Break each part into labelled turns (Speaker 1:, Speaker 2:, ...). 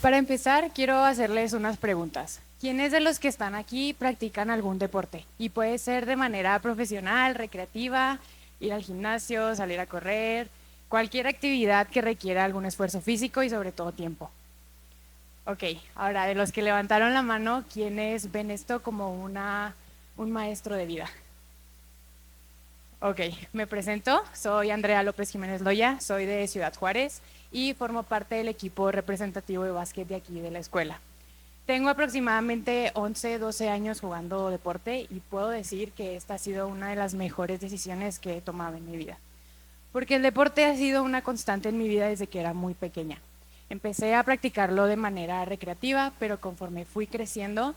Speaker 1: Para empezar, quiero hacerles unas preguntas. ¿Quiénes de los que están aquí practican algún deporte? Y puede ser de manera profesional, recreativa, ir al gimnasio, salir a correr, cualquier actividad que requiera algún esfuerzo físico y sobre todo tiempo. Ok, ahora de los que levantaron la mano, ¿quiénes ven esto como un maestro de vida? Ok, me presento, soy Andrea López Jiménez Loya, soy de Ciudad Juárez y formo parte del equipo representativo de básquet de aquí de la escuela. Tengo aproximadamente 11, 12 años jugando deporte y puedo decir que esta ha sido una de las mejores decisiones que he tomado en mi vida. Porque el deporte ha sido una constante en mi vida desde que era muy pequeña. Empecé a practicarlo de manera recreativa, pero conforme fui creciendo,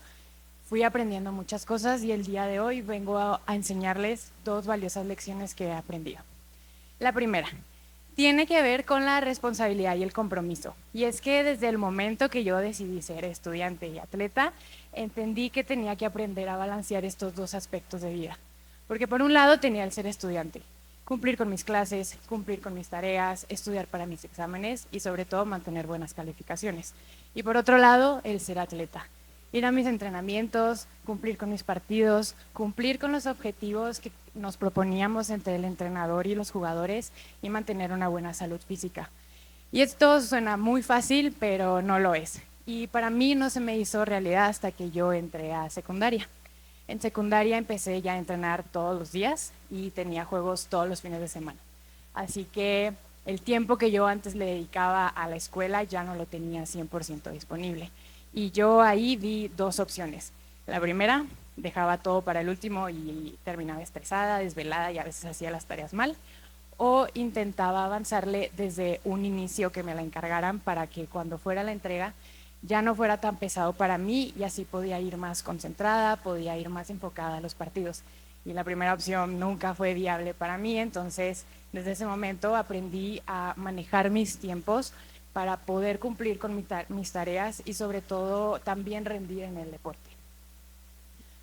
Speaker 1: fui aprendiendo muchas cosas y el día de hoy vengo a enseñarles dos valiosas lecciones que he aprendido. La primera tiene que ver con la responsabilidad y el compromiso. Y es que desde el momento que yo decidí ser estudiante y atleta, entendí que tenía que aprender a balancear estos dos aspectos de vida. Porque por un lado tenía el ser estudiante, cumplir con mis clases, cumplir con mis tareas, estudiar para mis exámenes y sobre todo mantener buenas calificaciones. Y por otro lado, el ser atleta, ir a mis entrenamientos, cumplir con mis partidos, cumplir con los objetivos que nos proponíamos entre el entrenador y los jugadores y mantener una buena salud física. Y esto suena muy fácil, pero no lo es. Y para mí no se me hizo realidad hasta que yo entré a secundaria. En secundaria empecé ya a entrenar todos los días y tenía juegos todos los fines de semana. Así que el tiempo que yo antes le dedicaba a la escuela ya no lo tenía 100% disponible. Y yo ahí vi dos opciones. La primera, dejaba todo para el último y terminaba estresada, desvelada y a veces hacía las tareas mal. O intentaba avanzarle desde un inicio que me la encargaran para que cuando fuera la entrega ya no fuera tan pesado para mí y así podía ir más concentrada, podía ir más enfocada a los partidos. Y la primera opción nunca fue viable para mí, entonces desde ese momento aprendí a manejar mis tiempos para poder cumplir con mis tareas y sobre todo también rendir en el deporte.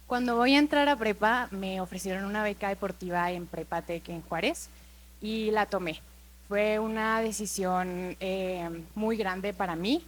Speaker 1: Cuando voy a entrar a prepa me ofrecieron una beca deportiva en Prepa Tec en Juárez y la tomé. Fue una decisión muy grande para mí,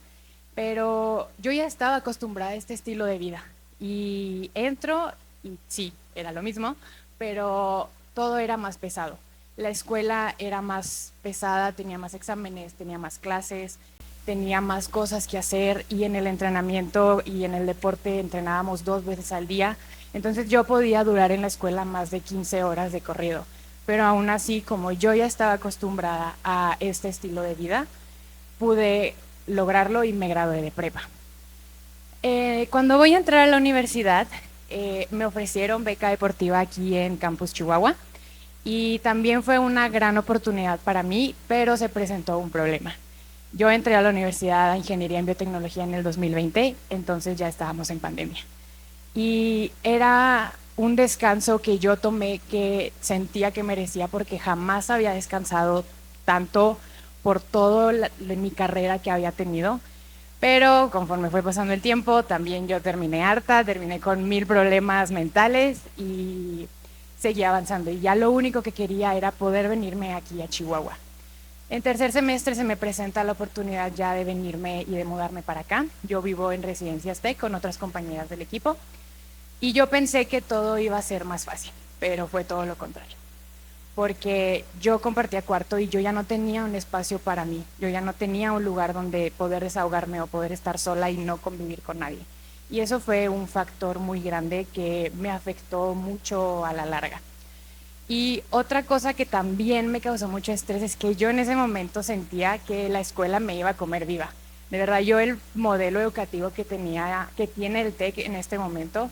Speaker 1: pero yo ya estaba acostumbrada a este estilo de vida y entro y sí, era lo mismo, pero todo era más pesado. La escuela era más pesada, tenía más exámenes, tenía más clases, tenía más cosas que hacer y en el entrenamiento y en el deporte entrenábamos 2 veces al día. Entonces yo podía durar en la escuela más de 15 horas de corrido, pero aún así, como yo ya estaba acostumbrada a este estilo de vida, pude lograrlo y me gradué de prepa. Cuando voy a entrar a la universidad, me ofrecieron beca deportiva aquí en Campus Chihuahua y también fue una gran oportunidad para mí, pero se presentó un problema. Yo entré a la Universidad de Ingeniería en Biotecnología en el 2020, entonces ya estábamos en pandemia. Y era un descanso que yo tomé que sentía que merecía porque jamás había descansado tanto por toda mi carrera que había tenido. Pero conforme fue pasando el tiempo, también yo terminé harta, terminé con 1000 problemas mentales y seguí avanzando. Y ya lo único que quería era poder venirme aquí a Chihuahua. En tercer semestre se me presenta la oportunidad ya de venirme y de mudarme para acá. Yo vivo en Residencias Tec con otras compañeras del equipo y yo pensé que todo iba a ser más fácil, pero fue todo lo contrario. Porque yo compartía cuarto y yo ya no tenía un espacio para mí, yo ya no tenía un lugar donde poder desahogarme o poder estar sola y no convivir con nadie. Y eso fue un factor muy grande que me afectó mucho a la larga. Y otra cosa que también me causó mucho estrés es que yo en ese momento sentía que la escuela me iba a comer viva. De verdad, yo el modelo educativo que tiene el TEC en este momento,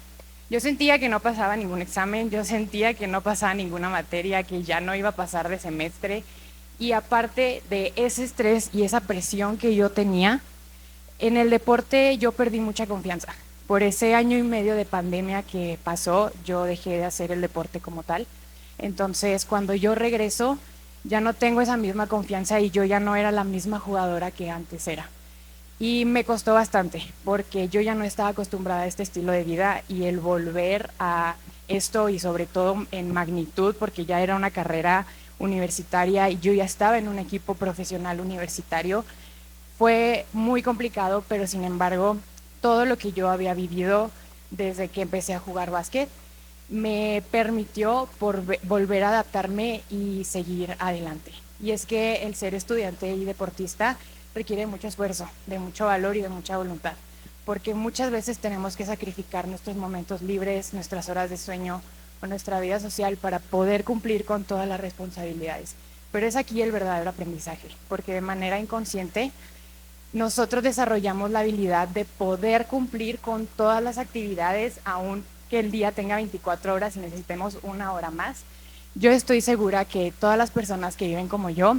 Speaker 1: yo sentía que no pasaba ningún examen, yo sentía que no pasaba ninguna materia, que ya no iba a pasar de semestre. Y aparte de ese estrés y esa presión que yo tenía, en el deporte yo perdí mucha confianza. Por ese año y medio de pandemia que pasó, yo dejé de hacer el deporte como tal. Entonces, cuando yo regreso, ya no tengo esa misma confianza y yo ya no era la misma jugadora que antes era. Y me costó bastante, porque yo ya no estaba acostumbrada a este estilo de vida y el volver a esto y sobre todo en magnitud, porque ya era una carrera universitaria y yo ya estaba en un equipo profesional universitario, Fue muy complicado, pero sin embargo, todo lo que yo había vivido desde que empecé a jugar básquet me permitió volver a adaptarme y seguir adelante. Y es que el ser estudiante y deportista requiere mucho esfuerzo, de mucho valor y de mucha voluntad, porque muchas veces tenemos que sacrificar nuestros momentos libres, nuestras horas de sueño o nuestra vida social para poder cumplir con todas las responsabilidades. Pero es aquí el verdadero aprendizaje, porque de manera inconsciente nosotros desarrollamos la habilidad de poder cumplir con todas las actividades, aun que el día tenga 24 horas y necesitemos una hora más. Yo estoy segura que todas las personas que viven como yo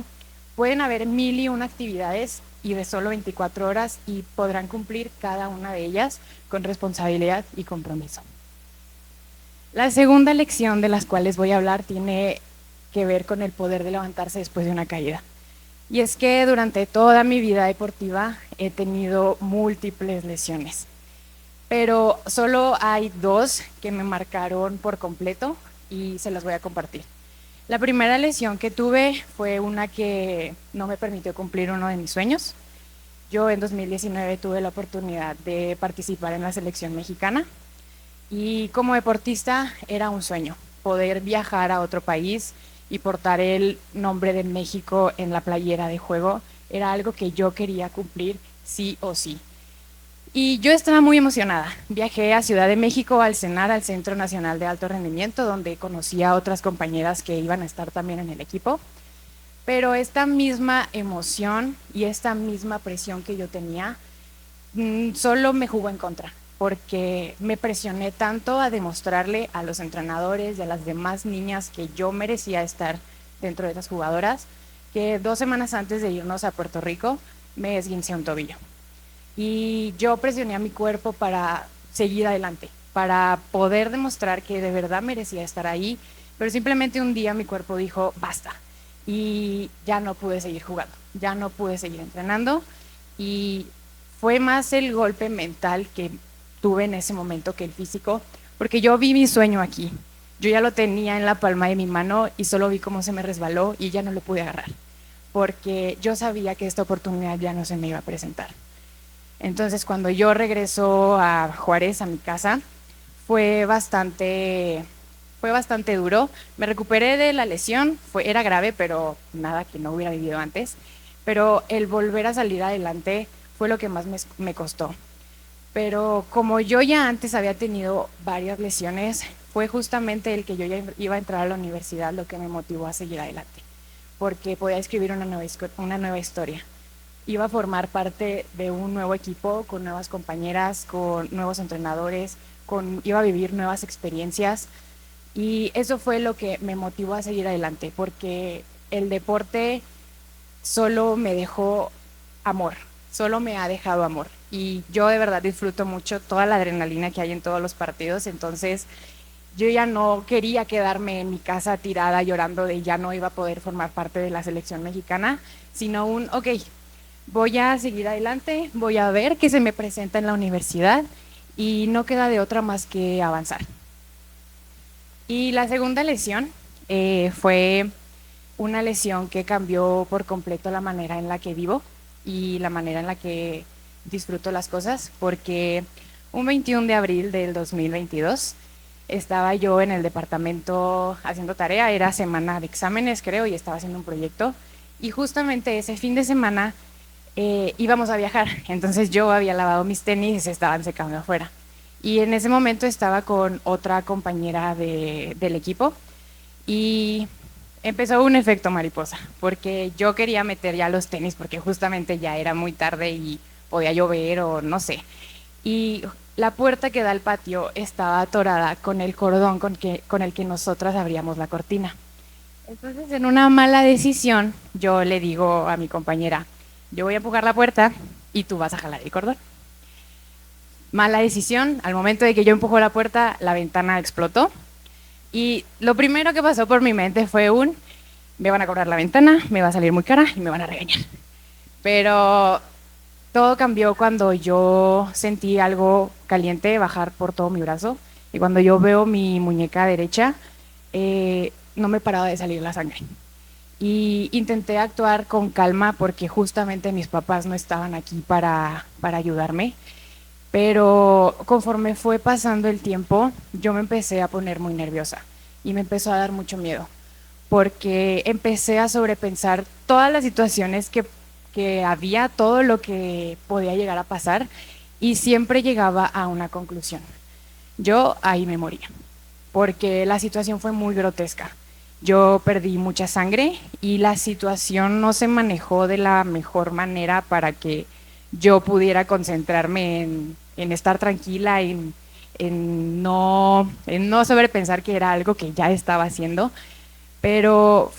Speaker 1: pueden haber 1001 actividades y de solo 24 horas y podrán cumplir cada una de ellas con responsabilidad y compromiso. La segunda lección de las cuales voy a hablar tiene que ver con el poder de levantarse después de una caída. Y es que durante toda mi vida deportiva he tenido múltiples lesiones, pero solo hay dos que me marcaron por completo y se las voy a compartir. La primera lesión que tuve fue una que no me permitió cumplir uno de mis sueños. Yo en 2019 tuve la oportunidad de participar en la selección mexicana y como deportista era un sueño, poder viajar a otro país y portar el nombre de México en la playera de juego era algo que yo quería cumplir sí o sí. Y yo estaba muy emocionada. Viajé a Ciudad de México al cenar al Centro Nacional de Alto Rendimiento, donde conocí a otras compañeras que iban a estar también en el equipo. Pero esta misma emoción y esta misma presión que yo tenía solo me jugó en contra, porque me presioné tanto a demostrarle a los entrenadores y a las demás niñas que yo merecía estar dentro de esas jugadoras, que 2 semanas antes de irnos a Puerto Rico me esguincé un tobillo. Y yo presioné a mi cuerpo para seguir adelante, para poder demostrar que de verdad merecía estar ahí, pero simplemente un día mi cuerpo dijo, basta, y ya no pude seguir jugando, ya no pude seguir entrenando, y fue más el golpe mental que tuve en ese momento que el físico, porque yo vi mi sueño aquí, yo ya lo tenía en la palma de mi mano y solo vi cómo se me resbaló y ya no lo pude agarrar, porque yo sabía que esta oportunidad ya no se me iba a presentar. Entonces, cuando yo regreso a Juárez, a mi casa, fue bastante duro. Me recuperé de la lesión, era grave, pero nada que no hubiera vivido antes. Pero el volver a salir adelante fue lo que más me costó. Pero como yo ya antes había tenido varias lesiones, fue justamente el que yo ya iba a entrar a la universidad lo que me motivó a seguir adelante, porque podía escribir una nueva historia. Iba a formar parte de un nuevo equipo con nuevas compañeras, con nuevos entrenadores, iba a vivir nuevas experiencias y eso fue lo que me motivó a seguir adelante, porque el deporte solo me dejó amor, solo me ha dejado amor y yo de verdad disfruto mucho toda la adrenalina que hay en todos los partidos, entonces yo ya no quería quedarme en mi casa tirada llorando de ya no iba a poder formar parte de la selección mexicana, sino ok, voy a seguir adelante, voy a ver qué se me presenta en la universidad y no queda de otra más que avanzar. Y la segunda lesión fue una lesión que cambió por completo la manera en la que vivo y la manera en la que disfruto las cosas, porque un 21 de abril del 2022 estaba yo en el departamento haciendo tarea, era semana de exámenes creo y estaba haciendo un proyecto y justamente ese fin de semana íbamos a viajar, entonces yo había lavado mis tenis y se estaban secando afuera. Y en ese momento estaba con otra compañera del equipo y empezó un efecto mariposa, porque yo quería meter ya los tenis porque justamente ya era muy tarde y podía llover o no sé. Y la puerta que da al patio estaba atorada con el cordón con el que nosotras abríamos la cortina. Entonces, en una mala decisión, yo le digo a mi compañera, yo voy a empujar la puerta y tú vas a jalar el cordón. Mala decisión, al momento de que yo empujo la puerta, la ventana explotó y lo primero que pasó por mi mente fue me van a cobrar la ventana, me va a salir muy cara y me van a regañar. Pero todo cambió cuando yo sentí algo caliente bajar por todo mi brazo y cuando yo veo mi muñeca derecha, no me paraba de salir la sangre. y intenté actuar con calma porque justamente mis papás no estaban aquí para ayudarme. Pero conforme fue pasando el tiempo, yo me empecé a poner muy nerviosa y me empezó a dar mucho miedo porque empecé a sobrepensar todas las situaciones que había, todo lo que podía llegar a pasar y siempre llegaba a una conclusión. Yo ahí me moría porque la situación fue muy grotesca. Yo perdí mucha sangre y la situación no se manejó de la mejor manera para que yo pudiera concentrarme en estar tranquila, en no sobrepensar que era algo que ya estaba haciendo, pero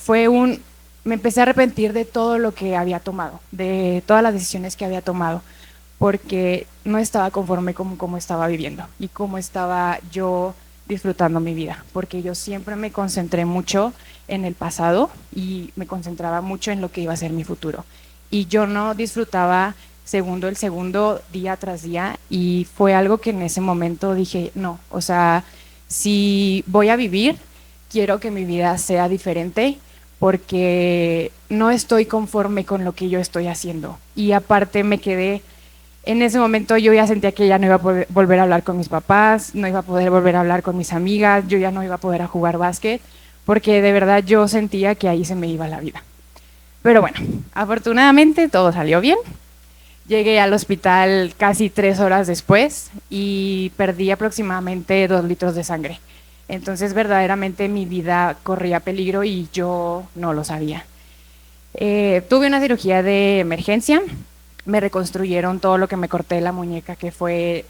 Speaker 1: me empecé a arrepentir de todo lo que había tomado, de todas las decisiones que había tomado, porque no estaba conforme con cómo estaba viviendo y cómo estaba yo disfrutando mi vida, porque yo siempre me concentré mucho en el pasado y me concentraba mucho en lo que iba a ser mi futuro. Y yo no disfrutaba el segundo, día tras día, y fue algo que en ese momento dije, no, o sea, si voy a vivir, quiero que mi vida sea diferente porque no estoy conforme con lo que yo estoy haciendo. Y aparte me quedé en ese momento yo ya sentía que ya no iba a poder volver a hablar con mis papás, no iba a poder volver a hablar con mis amigas, yo ya no iba a poder a jugar básquet, porque de verdad yo sentía que ahí se me iba la vida. Pero bueno, afortunadamente todo salió bien. Llegué al hospital casi 3 horas después y perdí aproximadamente 2 litros de sangre. Entonces verdaderamente mi vida corría peligro y yo no lo sabía. Tuve una cirugía de emergencia, me reconstruyeron todo lo que me corté de la muñeca, que fue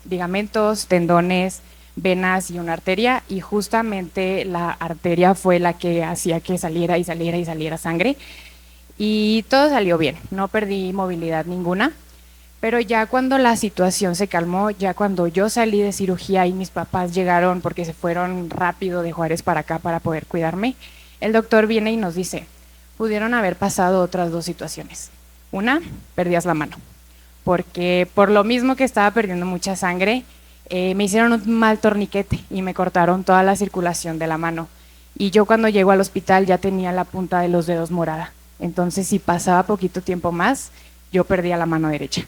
Speaker 1: ligamentos, tendones, venas y una arteria, y justamente la arteria fue la que hacía que saliera y saliera y saliera sangre, y todo salió bien, no perdí movilidad ninguna, pero ya cuando la situación se calmó, ya cuando yo salí de cirugía y mis papás llegaron porque se fueron rápido de Juárez para acá para poder cuidarme, el doctor viene y nos dice, pudieron haber pasado otras dos situaciones. Una, perdías la mano, porque por lo mismo que estaba perdiendo mucha sangre, me hicieron un mal torniquete y me cortaron toda la circulación de la mano. Y yo cuando llego al hospital ya tenía la punta de los dedos morada. Entonces, si pasaba poquito tiempo más, yo perdía la mano derecha.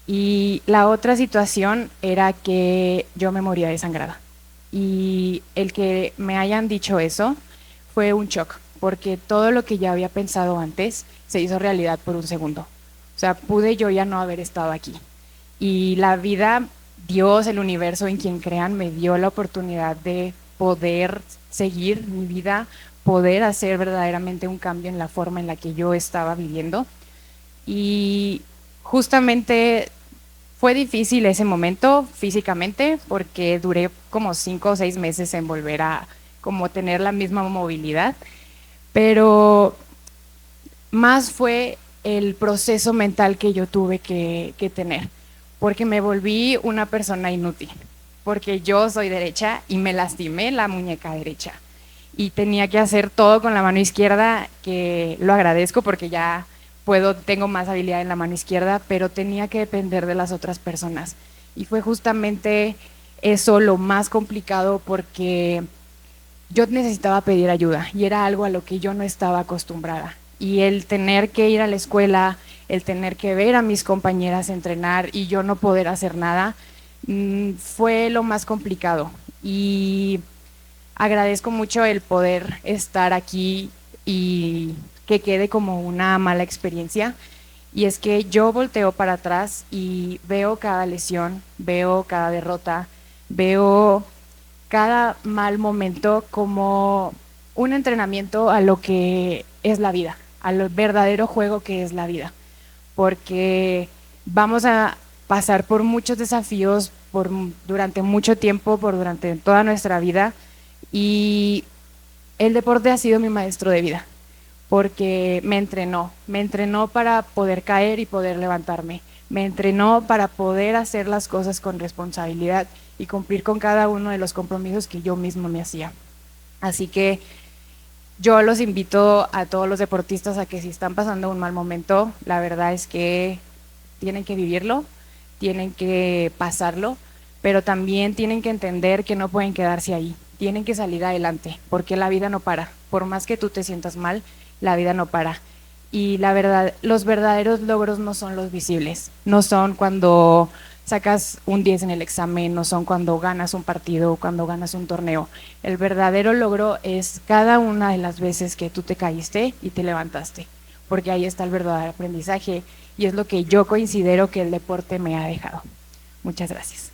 Speaker 1: Y la otra situación era que yo me moría desangrada. Y el que me hayan dicho eso fue un shock, porque todo lo que ya había pensado antes se hizo realidad por un segundo. O sea, pude yo ya no haber estado aquí. Y la vida, Dios, el universo, en quien crean, me dio la oportunidad de poder seguir mi vida, poder hacer verdaderamente un cambio en la forma en la que yo estaba viviendo. Y justamente fue difícil ese momento físicamente porque duré como 5 o 6 meses en volver a como tener la misma movilidad, pero más fue el proceso mental que yo tuve que tener, porque me volví una persona inútil, porque yo soy derecha y me lastimé la muñeca derecha y tenía que hacer todo con la mano izquierda, que lo agradezco porque ya tengo más habilidad en la mano izquierda, pero tenía que depender de las otras personas. Y fue justamente eso lo más complicado porque yo necesitaba pedir ayuda y era algo a lo que yo no estaba acostumbrada. Y el tener que ir a la escuela, el tener que ver a mis compañeras entrenar y yo no poder hacer nada, fue lo más complicado. Y agradezco mucho el poder estar aquí y que quede como una mala experiencia. Y es que yo volteo para atrás y veo cada lesión, veo cada derrota, veo cada mal momento como un entrenamiento a lo que es la vida, al verdadero juego que es la vida, porque vamos a pasar por muchos desafíos durante mucho tiempo, durante toda nuestra vida, y el deporte ha sido mi maestro de vida, porque me entrenó para poder caer y poder levantarme, me entrenó para poder hacer las cosas con responsabilidad y cumplir con cada uno de los compromisos que yo mismo me hacía. Así que yo los invito a todos los deportistas a que si están pasando un mal momento, la verdad es que tienen que vivirlo, tienen que pasarlo, pero también tienen que entender que no pueden quedarse ahí, tienen que salir adelante, porque la vida no para. Por más que tú te sientas mal, la vida no para. Y la verdad, los verdaderos logros no son los visibles, no son cuando sacas un 10 en el examen, no son cuando ganas un partido o cuando ganas un torneo. El verdadero logro es cada una de las veces que tú te caíste y te levantaste, porque ahí está el verdadero aprendizaje y es lo que yo considero que el deporte me ha dejado. Muchas gracias.